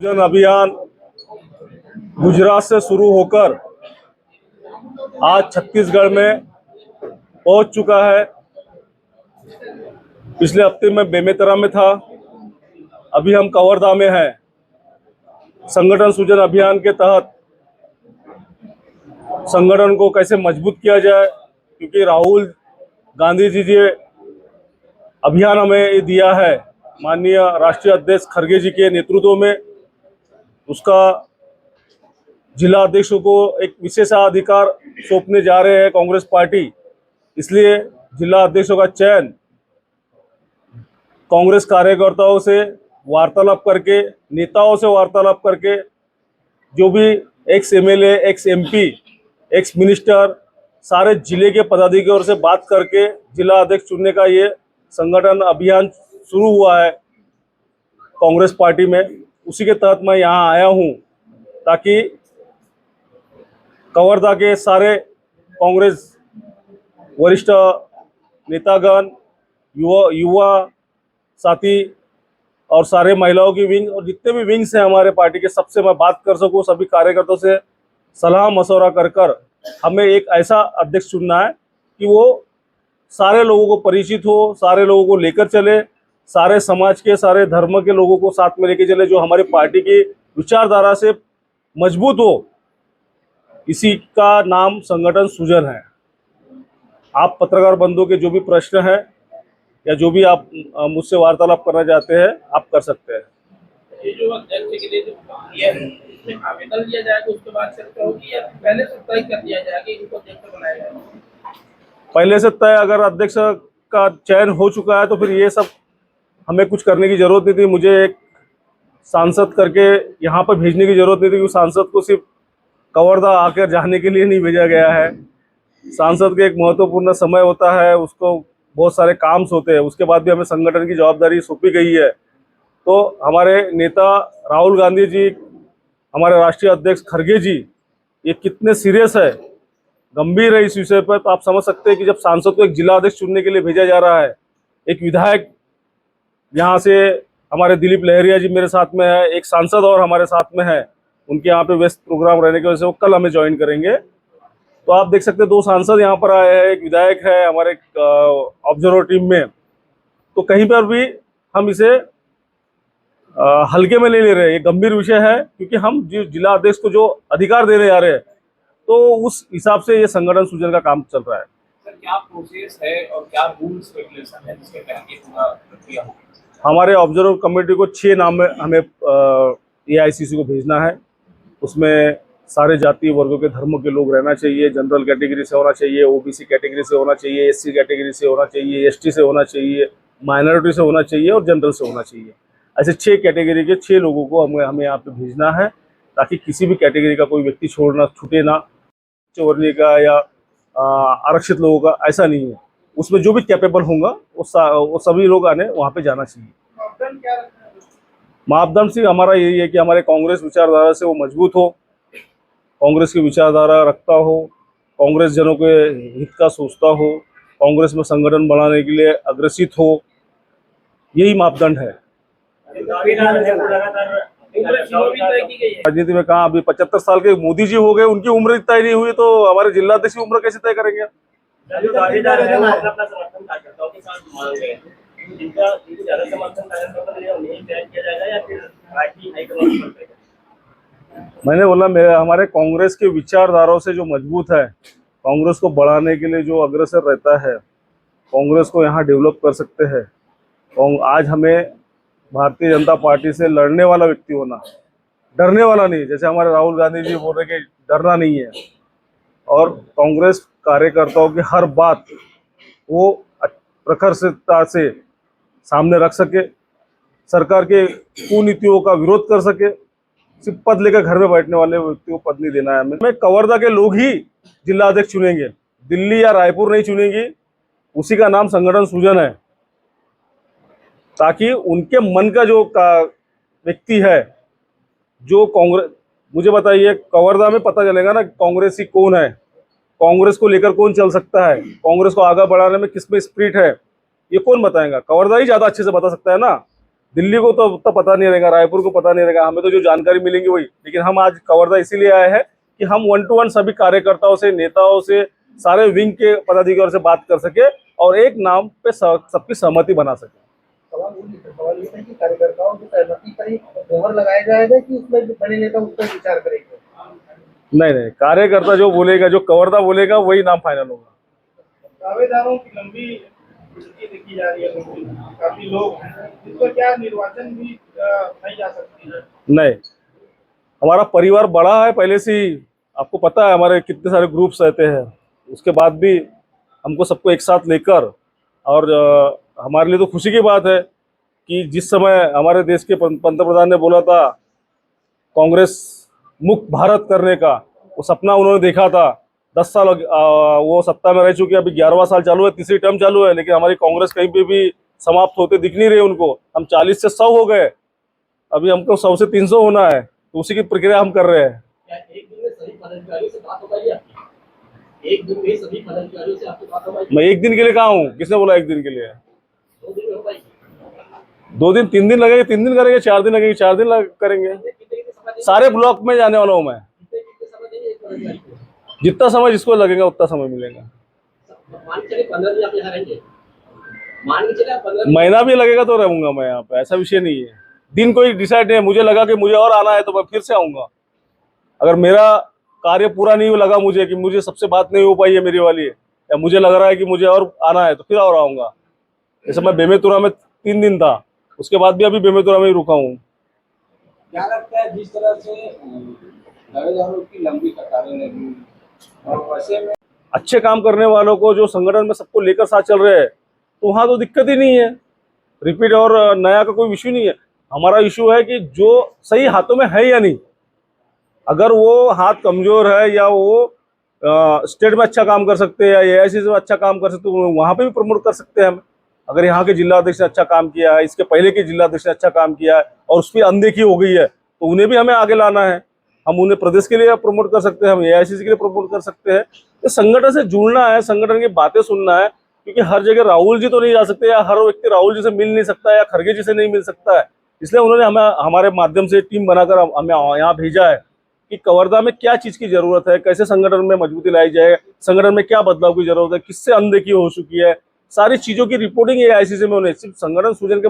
जन अभियान गुजरात से शुरू होकर आज छत्तीसगढ़ में पहुंच चुका है। पिछले हफ्ते में बेमेतरा में था, अभी हम कवर्धा में हैं। संगठन सूजन अभियान के तहत संगठन को कैसे मजबूत किया जाए, क्योंकि राहुल गांधी जी ने अभियान हमें ये दिया है माननीय राष्ट्रीय अध्यक्ष खड़गे जी के नेतृत्व में। उसका जिला अध्यक्षों को एक विशेषाधिकार सौंपने जा रहे हैं कांग्रेस पार्टी। इसलिए जिला अध्यक्षों का चयन कांग्रेस कार्यकर्ताओं से वार्तालाप करके, नेताओं से वार्तालाप करके, जो भी ex MLA, x MP, ex minister, सारे जिले के पदाधिकारियों से बात करके जिला अध्यक्ष चुनने का ये संगठन अभियान शुरू हुआ है कांग्रेस पार्टी में। उसी के तहत मैं यहाँ आया हूँ ताकि कवर्धा के सारे कांग्रेस वरिष्ठ नेतागण, युवा साथी और सारे महिलाओं की विंग और जितने भी विंग्स हैं हमारे पार्टी के, सबसे मैं बात कर सकूं, सभी कार्यकर्ताओं से सलाह मशवरा कर हमें एक ऐसा अध्यक्ष चुनना है कि वो सारे लोगों को परिचित हो, सारे लोगों को लेकर चले, सारे समाज के, सारे धर्म के लोगों को साथ में लेके चले, जो हमारी पार्टी की विचारधारा से मजबूत हो। इसी का नाम संगठन सूजन है। आप पत्रकार बंधुओं के जो भी प्रश्न हैं या जो भी आप मुझसे वार्तालाप करना चाहते हैं, आप कर सकते हैं। ये जो अध्यक्ष के लिए जो ये है, इसमें आवेदन लिया जाएगा, उसके बाद चर्चा होगी या पहले से तय कर दिया जाएगा कि इनको अध्यक्ष बनाया जाएगा? पहले से तय, अगर अध्यक्ष का चयन हो चुका है तो फिर ये सब हमें कुछ करने की जरूरत नहीं थी। मुझे एक सांसद करके यहाँ पर भेजने की जरूरत नहीं थी, क्योंकि सांसद को सिर्फ कवर्धा आकर जाने के लिए नहीं भेजा गया है। सांसद के एक महत्वपूर्ण समय होता है, उसको बहुत सारे काम होते हैं, उसके बाद भी हमें संगठन की जवाबदारी सौंपी गई है। तो हमारे नेता राहुल गांधी जी, हमारे राष्ट्रीय अध्यक्ष खड़गे जी, ये कितने सीरियस है, गंभीर है इस विषय पर, तो आप समझ सकते हैं कि जब सांसद को एक जिला अध्यक्ष चुनने के लिए भेजा जा रहा है, एक विधायक यहाँ से हमारे दिलीप लहरिया जी मेरे साथ में है, एक सांसद और हमारे साथ में है, उनके यहाँ पे व्यस्त प्रोग्राम रहने की वजह से वो कल हमें ज्वाइन करेंगे। तो आप देख सकते हैं 2 सांसद यहाँ पर आए हैं, एक विधायक है हमारे ऑब्जर्वर टीम में। तो कहीं पर भी हम इसे हल्के में नहीं ले रहे हैं, ये गंभीर विषय है, क्योंकि हम जिला अध्यक्ष को जो अधिकार देने जा रहे हैं, तो उस हिसाब से ये संगठन सूजन का काम चल रहा है। सर, क्या प्रोसेस है और क्या रूल्स रेगुलेशन है जिसके तहत ये पूरा प्रक्रिया होगी? हमारे ऑब्जर्वर कमेटी को 6 नाम में हमें एआईसीसी को भेजना है। उसमें सारे जातीय वर्गों के, धर्मों के लोग रहना चाहिए, जनरल कैटेगरी से होना चाहिए, ओबीसी कैटेगरी से होना चाहिए, एससी कैटेगरी से होना चाहिए, एसटी से होना चाहिए, माइनॉरिटी से होना चाहिए और जनरल से होना चाहिए। ऐसे 6 कैटेगरी के 6 लोगों को हमें यहाँ पे भेजना है, ताकि किसी भी कैटेगरी का कोई व्यक्ति छूटे ना, वर्णीय का या आरक्षित लोगों का, ऐसा नहीं है। उसमें जो भी कैपेबल होगा वो सभी लोग आने वहाँ पे जाना चाहिए। मापदंड क्या रखना है? मापदंड से हमारा यही है कि हमारे कांग्रेस विचारधारा से वो मजबूत हो, कांग्रेस की विचारधारा रखता हो, कांग्रेस जनों के हित का सोचता हो, कांग्रेस में संगठन बनाने के लिए अग्रसित हो, यही मापदंड है। राजनीति में कहाँ, अभी 75 साल के मोदी जी हो गए, उनकी उम्र तय नहीं हुई तो हमारे जिला अध्यक्ष की उम्र कैसे तय करेंगे? मैंने बोला, हमारे कांग्रेस के विचारधाराओं से जो मजबूत है, कांग्रेस को बढ़ाने के लिए जो अग्रसर रहता है, कांग्रेस को यहाँ डेवलप कर सकते हैं। आज हमें भारतीय जनता पार्टी से लड़ने वाला व्यक्ति होना, डरने वाला नहीं, जैसे हमारे राहुल गांधी जी बोल रहे कि डरना नहीं है। और कांग्रेस कार्यकर्ताओं की हर बात वो प्रखरता से सामने रख सके, सरकार के कुनीतियों का विरोध कर सके। सिर्फ पद लेकर घर में बैठने वाले व्यक्ति को पद नहीं देना है हमें। कवर्धा के लोग ही जिला अध्यक्ष चुनेंगे, दिल्ली या रायपुर नहीं चुनेंगे। उसी का नाम संगठन सूजन है, ताकि उनके मन का जो व्यक्ति है, जो कांग्रेस, मुझे बताइए, कवर्धा में पता चलेगा ना कांग्रेसी कौन है, कांग्रेस को लेकर कौन चल सकता है, कांग्रेस को आगे बढ़ाने में किसमें स्पिरिट है, ये कौन बताएगा? कवर्धा ही ज्यादा अच्छे से बता सकता है ना। दिल्ली को तो उतना पता नहीं रहेगा, रायपुर को पता नहीं रहेगा, हमें तो जो जानकारी मिलेंगी वही। लेकिन हम आज कवर्धा इसीलिए आए हैं कि हम 1 to 1 सभी कार्यकर्ताओं से, नेताओं से, सारे विंग के पदाधिकारियों से बात कर सके और एक नाम पे सबकी सहमति बना सके। सवाल ये है कि कार्यकर्ताओं की सहमति पर ही मोहर लगाया जाएगा कि उसमें जो बड़े नेता उस पर विचार करेंगे? नहीं, कार्यकर्ता जो बोलेगा, जो कवर्धा बोलेगा वही नाम फाइनल होगा। दावेदारों की लंबी सूची देखी जा रही है, काफी लोग हैं, इस पर क्या निर्वाचन भी नहीं जा सकती है? नहीं, हमारा परिवार बड़ा है पहले से ही, आपको पता है हमारे कितने सारे ग्रुप्स रहते हैं, उसके बाद भी हमको सबको एक साथ लेकर, और हमारे लिए तो खुशी की बात है कि जिस समय हमारे देश के पंतप्रधान ने बोला था कांग्रेस मुक्त भारत करने का, वो सपना उन्होंने देखा था। 10 साल वो सत्ता में रह चुके हैं, अभी 11वां साल चालू है, तीसरी टर्म चालू है, लेकिन हमारी कांग्रेस कहीं पे भी समाप्त होते दिख नहीं रही उनको। हम 40 से 100 हो गए, अभी हमको 100 से 300 होना है, तो उसी की प्रक्रिया हम कर रहे हैं। क्या एक दिन में सभी पदाधिकारियों से बात हो पाई आपकी? एक दिन में सभी पदाधिकारियों से आपकी बात हो पाई? मैं एक दिन के लिए कहाँ हूँ, किसने बोला एक दिन के लिए? 2 दिन में हो पाई? 2 दिन, 3 दिन लगेंगे, 3 दिन करेंगे, 4 दिन लगेंगे, 4 दिन करेंगे। कितने समय देंगे? सारे ब्लॉक में जाने वाला हूँ मैं, कितने समय देंगे एक पदाधिकारी को? जितना समय जिसको लगेगा उतना समय मिलेगा। मान के चले 15 दिन आप यहाँ रहेंगे, मान के चले आप 15 महीना भी लगेगा तो रहूंगा मैं यहाँ पे, ऐसा विषय नहीं है। दिन कोई डिसाइड नहीं है, मुझे लगा कि मुझे और आना है तो मैं फिर से आऊंगा। अगर मेरा कार्य पूरा नहीं लगा मुझे, कि मुझे सबसे बात नहीं हो पाई है मेरी वाली, या मुझे लग रहा है कि मुझे और आना है, तो फिर और आऊंगा। जैसे मैं बेमेतुरा में 3 दिन था, उसके बाद भी अभी बेमेतुरा में ही रुका हूँ। क्या लगता है जिस तरह से दावेदारों की लंबी कतारें लगी और वैसे में अच्छे काम करने वालों को जो संगठन में सबको लेकर साथ चल रहे हैं, तो वहाँ तो दिक्कत ही नहीं है। रिपीट और नया का कोई इशू नहीं है। हमारा इशू है कि जो सही हाथों में है या नहीं। अगर वो हाथ कमजोर है या वो स्टेट में अच्छा काम कर सकते हैं या एआईसी में अच्छा काम कर सकते हैं, वहाँ पे भी प्रमोट कर सकते हैं हम। अगर यहाँ के जिलाध्यक्ष ने अच्छा काम किया है, इसके पहले के जिलाध्यक्ष ने अच्छा काम किया है और उस पर अनदेखी हो गई है, तो उन्हें भी हमें आगे लाना है। हम उन्हें प्रदेश के लिए प्रमोट कर सकते हैं, हम एआईसीसी के लिए प्रमोट कर सकते हैं। तो संगठन से जुड़ना है, संगठन की बातें सुनना है, क्योंकि हर जगह राहुल जी तो नहीं जा सकते, या हर व्यक्ति राहुल जी से मिल नहीं सकता, या खड़गे जी से नहीं मिल सकता है। इसलिए उन्होंने हमें हमारे माध्यम से टीम बनाकर हमें यहाँ भेजा है कि कवर्धा में क्या चीज़ की जरूरत है, कैसे संगठन में मजबूती लाई जाए, संगठन में क्या बदलाव की जरूरत है, किससे अनदेखी हो चुकी है, सारी चीज़ों की रिपोर्टिंग एआईसीसी में होने। सिर्फ संगठन सूजन के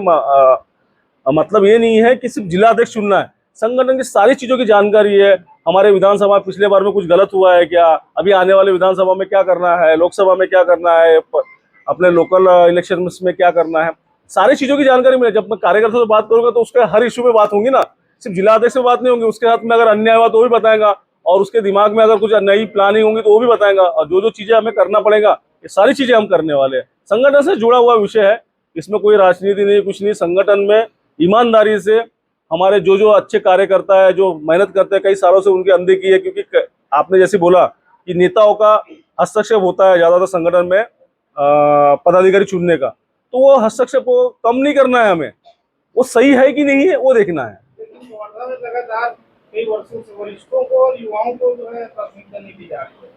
मतलब ये नहीं है कि सिर्फ जिलाध्यक्ष चुनना है, संगठन की सारी चीज़ों की जानकारी है। हमारे विधानसभा पिछले बार में कुछ गलत हुआ है क्या, अभी आने वाले विधानसभा में क्या करना है, लोकसभा में क्या करना है, अपने लोकल इलेक्शन में क्या करना है, सारी चीज़ों की जानकारी मिले। जब मैं कार्यकर्ता से बात करूंगा तो उसके हर इशू में बात होंगी ना, सिर्फ जिलाध्यक्ष से बात नहीं होंगी। उसके साथ में अगर अन्याय हुआ तो वो भी बताएगा, और उसके दिमाग में अगर कुछ नई प्लानिंग होंगी तो वो भी बताएगा, और जो जो चीज़ें हमें करना पड़ेगा ये सारी चीज़ें हम करने वाले हैं। संगठन से जुड़ा हुआ विषय है, इसमें कोई राजनीति नहीं, कुछ नहीं। संगठन में ईमानदारी से हमारे जो जो अच्छे कार्यकर्ता है, जो मेहनत करते हैं, कई सालों से उनकी अनदेखी है। क्योंकि आपने जैसे बोला कि नेताओं का हस्तक्षेप होता है ज़्यादातर संगठन में पदाधिकारी चुनने का, तो वो हस्तक्षेप को कम नहीं करना है हमें, वो सही है कि नहीं है वो देखना है। लेकिन कवर्धा में लगातार कई वर्षों से वरिष्ठों को और युवाओं को जो है प्राथमिकता नहीं दी जा रही है।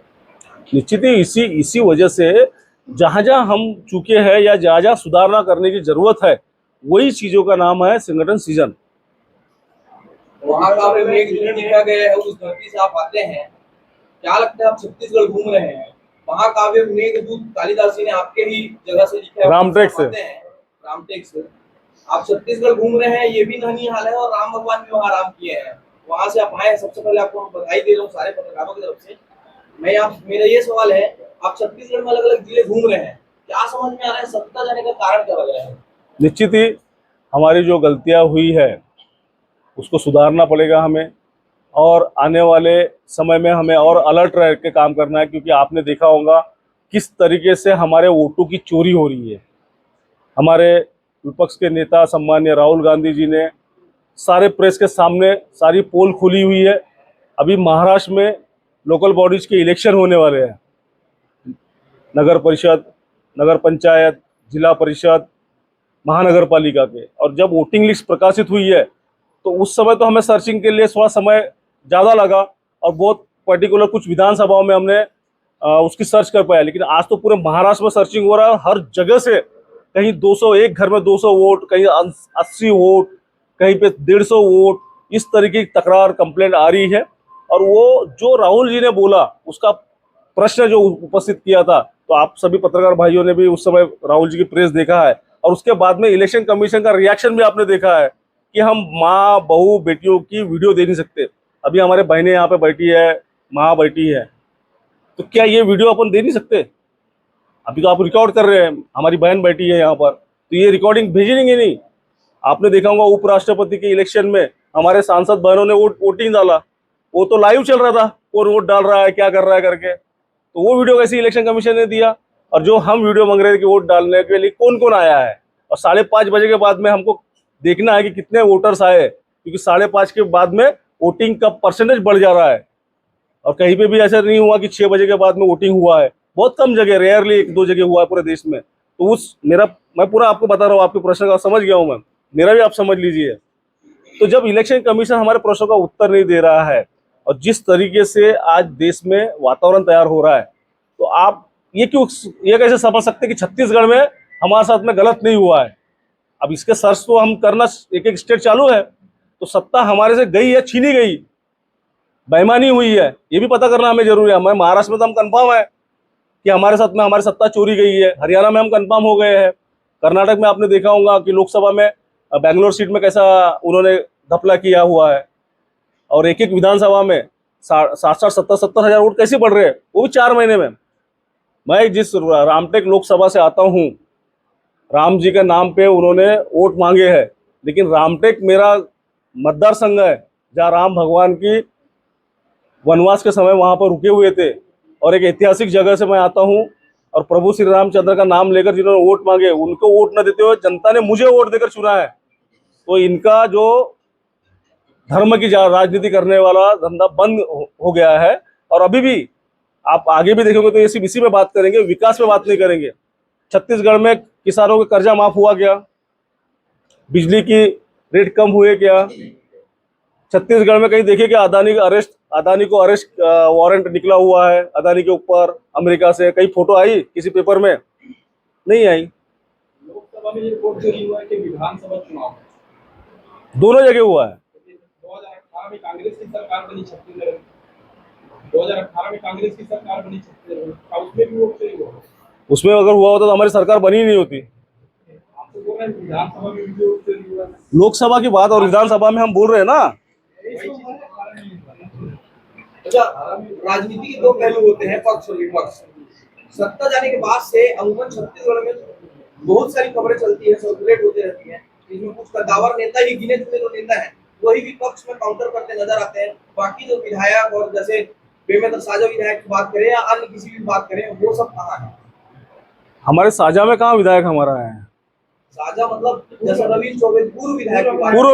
निश्चित ही इसी वजह से जहां जहां हम चुके हैं या जहां जहां सुधारना करने की जरूरत है, वही चीजों का नाम है संगठन सीजन। वहाँ का आपने एक दिन लिखा गया है, उस धरती से आप आते हैं, क्या लगता है आप छत्तीसगढ़ घूम रहे हैं, वहाँ काव्य मेघदूत कालिदास जी ने आपके ही जगह से लिखा है, रामटेक से। रामटेक से आप छत्तीसगढ़ घूम रहे हैं, ये भी ननिहाल है और राम भगवान भी वहाँ राम किए हैं। वहाँ से आप आए, सबसे पहले आपको बधाई दे रहा हूँ सारे पत्रकारों की तरफ से। मेरा ये सवाल है, आप छत्तीसगढ़ में अलग अलग जिले घूम रहे हैं, क्या समझ में आ रहा है, सत्ता जाने का कारण क्या लग रहा है? निश्चित ही हमारी जो गलतियां हुई है उसको सुधारना पड़ेगा हमें, और आने वाले समय में हमें और अलर्ट रह के काम करना है। क्योंकि आपने देखा होगा किस तरीके से हमारे वोटों की चोरी हो रही है। हमारे विपक्ष के नेता सम्मान्य राहुल गांधी जी ने सारे प्रेस के सामने सारी पोल खोली हुई है। अभी महाराष्ट्र में लोकल बॉडीज के इलेक्शन होने वाले हैं, नगर परिषद, नगर पंचायत, जिला परिषद, महानगर पालिका के। और जब वोटिंग लिस्ट प्रकाशित हुई है तो उस समय तो हमें सर्चिंग के लिए थोड़ा समय ज़्यादा लगा, और बहुत पर्टिकुलर कुछ विधानसभाओं में हमने उसकी सर्च कर पाया। लेकिन आज तो पूरे महाराष्ट्र में सर्चिंग हो रहा है, हर जगह से कहीं 200, एक घर में 200 वोट, कहीं 80 वोट, कहीं पे 150 वोट, इस तरीके की तकरार कंप्लेंट आ रही है। और वो जो राहुल जी ने बोला, उसका प्रश्न जो उपस्थित किया था, तो आप सभी पत्रकार भाइयों ने भी उस समय राहुल जी की प्रेस देखा है, और उसके बाद में इलेक्शन कमीशन का रिएक्शन भी आपने देखा है कि हम माँ बहू बेटियों की वीडियो दे नहीं सकते। अभी हमारे बहनें यहाँ पे बैठी है, माँ बैठी है, तो क्या ये वीडियो अपन दे नहीं सकते? अभी तो आप रिकॉर्ड कर रहे हैं, हमारी बहन बैठी है यहाँ पर, तो ये रिकॉर्डिंग भेजेंगे नहीं? आपने देखा होगा उपराष्ट्रपति के इलेक्शन में हमारे सांसद बहनों ने वोटिंग डाला, वो तो लाइव चल रहा था, कौन वोट डाल रहा है, क्या कर रहा है करके, तो वो वीडियो कैसे इलेक्शन कमीशन ने दिया? और जो हम वीडियो मांग रहे थे कि वोट डालने के लिए कौन कौन आया है, और 5:30 बजे के बाद में हमको देखना है कि कितने वोटर्स आए, क्योंकि 5:30 के बाद में वोटिंग का परसेंटेज बढ़ जा रहा है। और कहीं पे भी ऐसा नहीं हुआ कि 6 बजे के बाद में वोटिंग हुआ है, बहुत कम जगह, रेयरली 1-2 जगह हुआ है पूरे देश में। तो मैं पूरा आपको बता रहा हूँ, आपके प्रश्न का समझ गया हूँ मैं, मेरा भी आप समझ लीजिए। तो जब इलेक्शन कमीशन हमारे प्रश्नों का उत्तर नहीं दे रहा है, और जिस तरीके से आज देश में वातावरण तैयार हो रहा है, तो आप ये कैसे समझ सकते हैं कि छत्तीसगढ़ में हमारे साथ में गलत नहीं हुआ है? अब इसके सर्च तो हम करना, एक एक स्टेट चालू है, तो सत्ता हमारे से गई है, छीनी गई, बेईमानी हुई है, ये भी पता करना हमें जरूरी है। हमें महाराष्ट्र में तो हम कंफर्म है कि हमारे साथ में हमारी सत्ता चोरी गई है, हरियाणा में हम कंफर्म हो गए हैं, कर्नाटक में आपने देखा होगा कि लोकसभा में बेंगलोर सीट में कैसा उन्होंने घपला किया हुआ है, और एक एक विधानसभा में 60-70 हजार वोट कैसे बढ़ रहे हैं, वो भी 4 महीने में। मैं जिस रामटेक लोकसभा से आता हूँ, राम जी के नाम पे उन्होंने वोट मांगे हैं, लेकिन रामटेक मेरा मतदार संघ है, जहाँ राम भगवान की वनवास के समय वहां पर रुके हुए थे, और एक ऐतिहासिक जगह से मैं आता हूं, और प्रभु श्री रामचंद्र का नाम लेकर जिन्होंने वोट मांगे, उनको वोट न देते हुए जनता ने मुझे वोट देकर चुना है। तो इनका जो धर्म की राजनीति करने वाला धंधा बंद हो गया है। और अभी भी आप आगे भी देखोगे तो ये सिर्फ इसी में बात करेंगे, विकास पे बात नहीं करेंगे। छत्तीसगढ़ में किसानों का कर्जा माफ हुआ क्या? बिजली की रेट कम हुए क्या? छत्तीसगढ़ में कहीं देखिए कि अदानी को अरेस्ट वारंट निकला हुआ है अदानी के ऊपर अमेरिका से, कहीं फोटो आई किसी पेपर में? नहीं आई। लोकसभा में ये रिपोर्ट चोरी हुआ है कि विधानसभा चुनाव दोनों जगह हुआ है। 2018 में कांग्रेस की सरकार बनी छत्तीसगढ़ में, 2018 में कांग्रेस की सरकार बनी छत्तीसगढ़ में, अब उसमें भी वोट चोरी हुआ। उसमें अगर हुआ होता तो हमारी सरकार बनी ही नहीं होती। आप तो बोल रहे हैं विधानसभा में भी वोट चोरी हुआ है। लोकसभा की बात और विधानसभा में हम बोल रहे हैं ना। अच्छा, राजनीति के दो पहलू होते हैं, पक्ष और विपक्ष। सत्ता जाने के बाद से अमूमन छत्तीसगढ़ में बहुत सारी खबरें चलती है, सर्कुलेट होती रहती है, इसमें कुछ कद्दावर नेता ही, गिने चुने जो नेता है वही विपक्ष में काउंटर करते नजर आते हैं। बाकी जो विधायक और जैसे बेमेतल साझा विधायक की बात करें या अन्य किसी भी बात करें, वो सब कहाँ है? हमारे साझा में कहाँ विधायक हमारा है? साझा मतलब जैसे रविंद्र चौबे पूर्व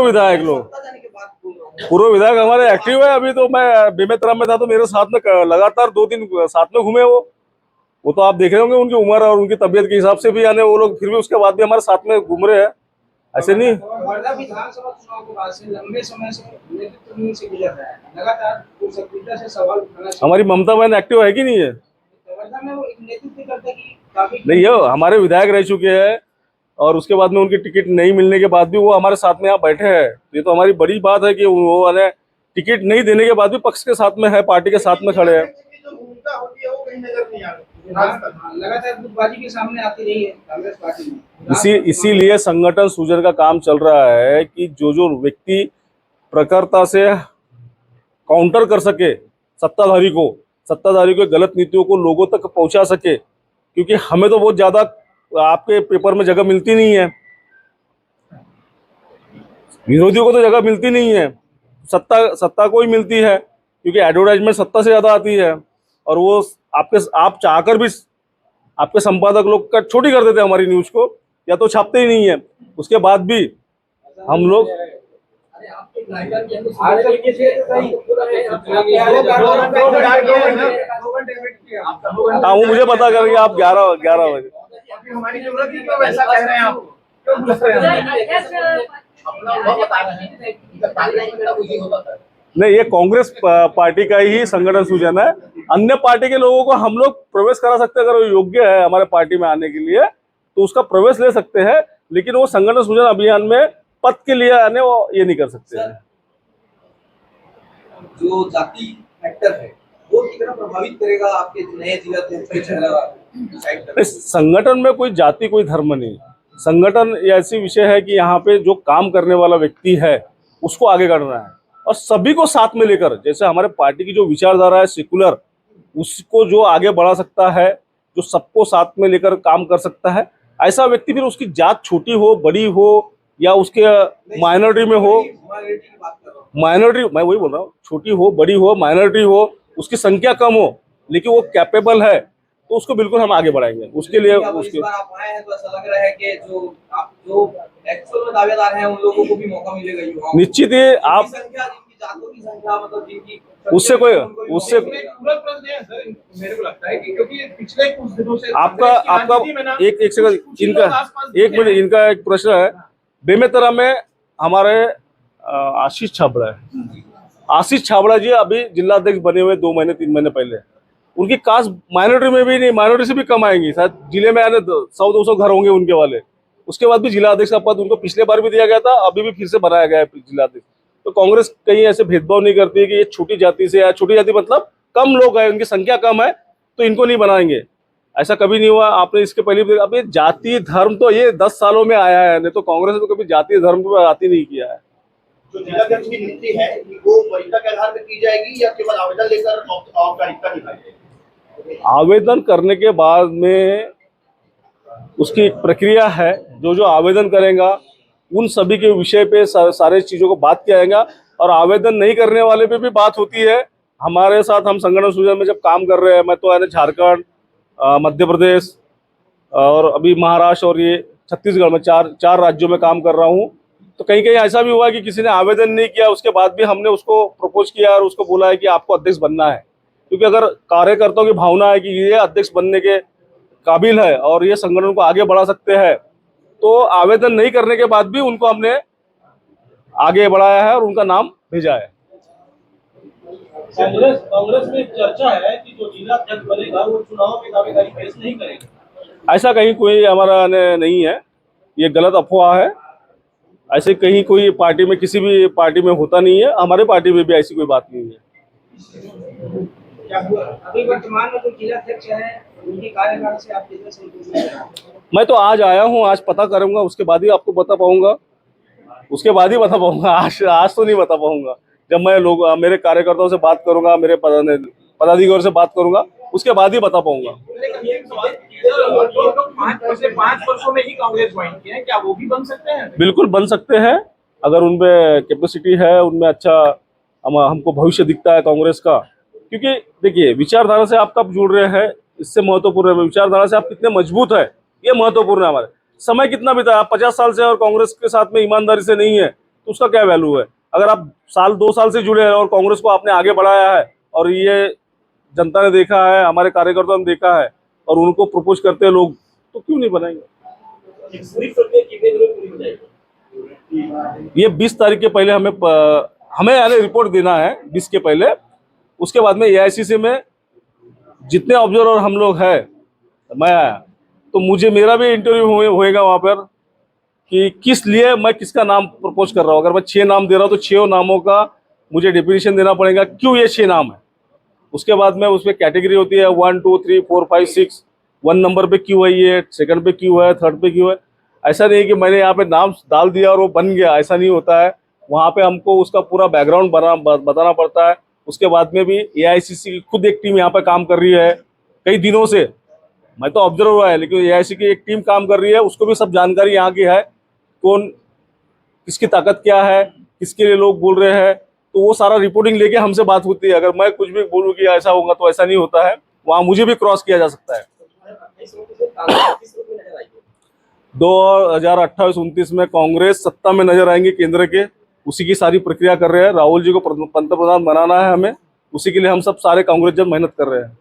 विधायक लोग, सत्ता जाने के बाद बोल रहा हूं। पूर्व विधायक हमारे एक्टिव है। अभी तो मैं बेमेतरम में था तो मेरे साथ में लगातार 2 दिन साथ में घूमे वो तो आप देख रहे होंगे उनकी उम्र और उनकी तबीयत के हिसाब से भी, यानी वो लोग फिर भी उसके बाद भी हमारे साथ में घूम रहे हैं, ऐसे नहीं। विधानसभा चुनाव के बाद से लंबे समय से नेतृत्व नहीं से गुजर रहा है, लगातार सक्रियता से सवाल उठाना। हमारी ममता बहन एक्टिव है कि नहीं है? में वो एक नेतृत्व करता कि काफी नहीं है, हमारे विधायक रह चुके हैं, और उसके बाद में उनकी टिकट नहीं मिलने के बाद भी वो हमारे साथ में यहाँ बैठे हैं। ये तो हमारी बड़ी बात है कि वो वाले टिकट नहीं देने के बाद भी पक्ष के साथ में है, पार्टी के साथ में खड़े हैं। जो भूमिका होती है वो कहीं नजर नहीं आ रही लगातार गुटबाजी के सामने आती रही है कांग्रेस पार्टी में। इसीलिए संगठन सूजन का काम चल रहा है कि जो व्यक्ति प्रखरता से काउंटर कर सके सत्ताधारी को गलत नीतियों को लोगों तक पहुंचा सके, क्योंकि हमें तो बहुत ज्यादा आपके पेपर में जगह मिलती नहीं है, विरोधियों को तो जगह मिलती नहीं है, सत्ता को ही मिलती है, क्योंकि एडवर्टाइजमेंट सत्ता से ज्यादा आती है। और वो आप चाहकर भी आपके संपादक लोग का छोटी कर देते हैं हमारी न्यूज को, या तो छापते ही नहीं है। उसके बाद भी हम लोग हाँ, वो मुझे पता करेंगे आप 11 बजे। हमारी जरूरत ही क्यों वैसा कह रहे हैं आप? क्यों पूछ रहे हैं? नहीं, ये कांग्रेस पार्टी का ही संगठन सूचना है। अन्य पार्टी के लोगों को हम लोग प्रवेश करा सकते हैं अगर वो योग्य है हमारे पार्टी में आने के लिए, तो उसका प्रवेश ले सकते हैं, लेकिन वो संगठन सृजन अभियान में पद के लिए आने वो ये नहीं कर सकते हैं। जो जाति फैक्टर है वो कितना प्रभावित करेगा आपके नए जिला अध्यक्ष के चेहरा? इस संगठन में कोई जाति कोई धर्म नहीं, संगठन ये ऐसी विषय है कि यहाँ पे जो काम करने वाला व्यक्ति है उसको आगे करना है और सभी को साथ में लेकर, जैसे हमारे पार्टी की जो विचारधारा है सेकुलर, उसको जो आगे बढ़ा सकता है, जो सबको साथ में लेकर काम कर सकता है, ऐसा व्यक्ति फिर उसकी जात छोटी हो बड़ी हो या उसके माइनॉरिटी में हो, माइनॉरिटी मैं वही बोल रहा हूँ, छोटी हो बड़ी हो माइनॉरिटी हो, उसकी संख्या कम हो लेकिन वो कैपेबल है तो उसको बिल्कुल हम आगे बढ़ाएंगे। उसके लिए उसके आप आए हैं तो ऐसा लग रहा है कि जो एक्चुअल में दावेदार हैं उन लोगों को भी मौका मिलेगा युवाओं निश्चित ही आप संख्या, जिनकी जातों की संख्या, मतलब जिनकी उससे पूरा प्रश्न है सर, मेरे को लगता है कि क्योंकि पिछले कुछ दिनों से आपका एक सेकंड, इनका एक प्रश्न है। बेमेतरा में हमारे आशीष छाबड़ा है, आशीष छाबड़ा जी अभी जिलाध्यक्ष बने हुए 2 महीने 3 महीने पहले। उनकी कास्ट माइनॉरिटी में भी नहीं, माइनॉरिटी से भी कम आएंगी, शायद जिले में आने 100-200 घर होंगे उनके वाले। उसके बाद भी जिलाध्यक्ष का पद उनको पिछले बार भी दिया गया था, अभी भी फिर से बनाया गया है जिलाध्यक्ष। तो कांग्रेस कहीं ऐसे भेदभाव नहीं करती है कि ये छोटी जाति से, या छोटी जाति मतलब कम लोग हैं, उनकी संख्या कम है तो इनको नहीं बनाएंगे, ऐसा कभी नहीं हुआ। आपने इसके पहले भी, अब ये जाति धर्म तो ये 10 सालों में आया है, नहीं तो कांग्रेस ने तो कभी जाति धर्म की बात ही नहीं किया है। जो जिलाध्यक्ष की नियुक्ति है वो वरीयता के आधार पर की जाएगी या केवल आवेदन लेकर औपचारिकता निभाएगी? आवेदन करने के बाद में उसकी एक प्रक्रिया है, जो आवेदन करेगा उन सभी के विषय पे सारे चीजों को बात किया जाएगा और आवेदन नहीं करने वाले पे भी बात होती है। हमारे साथ हम संगठन सृजन में जब काम कर रहे हैं, मैं तो है झारखंड, मध्य प्रदेश और अभी महाराष्ट्र और ये छत्तीसगढ़ में चार राज्यों में काम कर रहा हूँ। तो कहीं कहीं ऐसा भी हुआ कि किसी ने आवेदन नहीं किया, उसके बाद भी हमने उसको प्रपोज किया और उसको बोला है कि आपको अध्यक्ष बनना है, क्योंकि अगर कार्यकर्ताओं की भावना है कि ये अध्यक्ष बनने के काबिल है और ये संगठन को आगे बढ़ा सकते हैं, तो आवेदन नहीं करने के बाद भी उनको हमने आगे बढ़ाया है और उनका नाम भेजा है। कांग्रेस में चर्चा है कि जो जिला अध्यक्ष बनेगा वो चुनाव में दावेदारी पेश नहीं करेगा। ऐसा कहीं कोई हमारा नहीं है, ये गलत अफवाह है। ऐसे कहीं कोई पार्टी में, किसी भी पार्टी में होता नहीं है, हमारे पार्टी में भी ऐसी कोई बात नहीं है। अभी वर्तमान में जो जिला अध्यक्ष है उनकी कार्यकाल से आप कितने संतुष्ट हैं? मैं तो आज आया हूँ, आज पता करूंगा, उसके बाद ही आपको बता पाऊंगा, आज तो नहीं बता पाऊंगा। जब मैं मेरे कार्यकर्ताओं से बात करूंगा, मेरे पदाधिकारियों से बात करूंगा, उसके बाद ही बता पाऊंगा। 5 वर्षों में ही कांग्रेस ज्वाइन किया है, क्या वो भी बन सकते हैं? बिल्कुल बन सकते हैं, अगर उनमें कैपेसिटी है, उनमें अच्छा हमको भविष्य दिखता है कांग्रेस का। क्योंकि देखिए, विचारधारा से आप कब जुड़ रहे हैं इससे महत्वपूर्ण है, विचारधारा से आप कितने मजबूत है ये महत्वपूर्ण है। हमारे समय कितना बीता, आप 50 साल से और कांग्रेस के साथ में ईमानदारी से नहीं है तो उसका क्या वैल्यू है। अगर आप 2 साल से जुड़े हैं और कांग्रेस को आपने आगे बढ़ाया है और ये जनता ने देखा है, हमारे कार्यकर्ताओं ने देखा है और उनको प्रपोज करते हैं लोग, तो क्यों नहीं बनाएंगे। ये 20 तारीख के पहले हमें यानी रिपोर्ट देना है, 20 के पहले। उसके बाद में AICC में जितने ऑब्जर्वर हम लोग हैं, मैं आया तो मेरा भी इंटरव्यू होएगा वहाँ पर कि किस लिए मैं किसका नाम प्रपोज कर रहा हूँ। अगर मैं 6 नाम दे रहा हूँ तो 6 नामों का मुझे डेफिनेशन देना पड़ेगा, क्यों ये 6 नाम है। उसके बाद में उसमें कैटेगरी होती है 1 2 3 4 5 6, 1 नंबर पे क्यों है ये, 2nd पे क्यों है, 3rd पे क्यों है। ऐसा नहीं है कि मैंने यहाँ पे नाम डाल दिया और वो बन गया, ऐसा नहीं होता है। वहाँ पे हमको उसका पूरा बैकग्राउंड बताना पड़ता है। उसके बाद में भी AICC की खुद एक टीम यहाँ पे काम कर रही है कई दिनों से, मैं तो ऑब्जर्व हुआ है, लेकिन AICC की एक टीम काम कर रही है, उसको भी सब जानकारी यहाँ की है, कौन किसकी ताकत क्या है, किसके लिए लोग बोल रहे हैं, तो वो सारा रिपोर्टिंग लेके हमसे बात होती है। अगर मैं कुछ भी बोलूँ कि ऐसा होगा तो ऐसा नहीं होता है, वहाँ मुझे भी क्रॉस किया जा सकता है। 2028-29 में कांग्रेस सत्ता में नजर आएंगे केंद्र के, उसी की सारी प्रक्रिया कर रहे हैं। राहुल जी को पंतप्रधान बनाना है हमें, उसी के लिए हम सब सारे कांग्रेस जन मेहनत कर रहे हैं।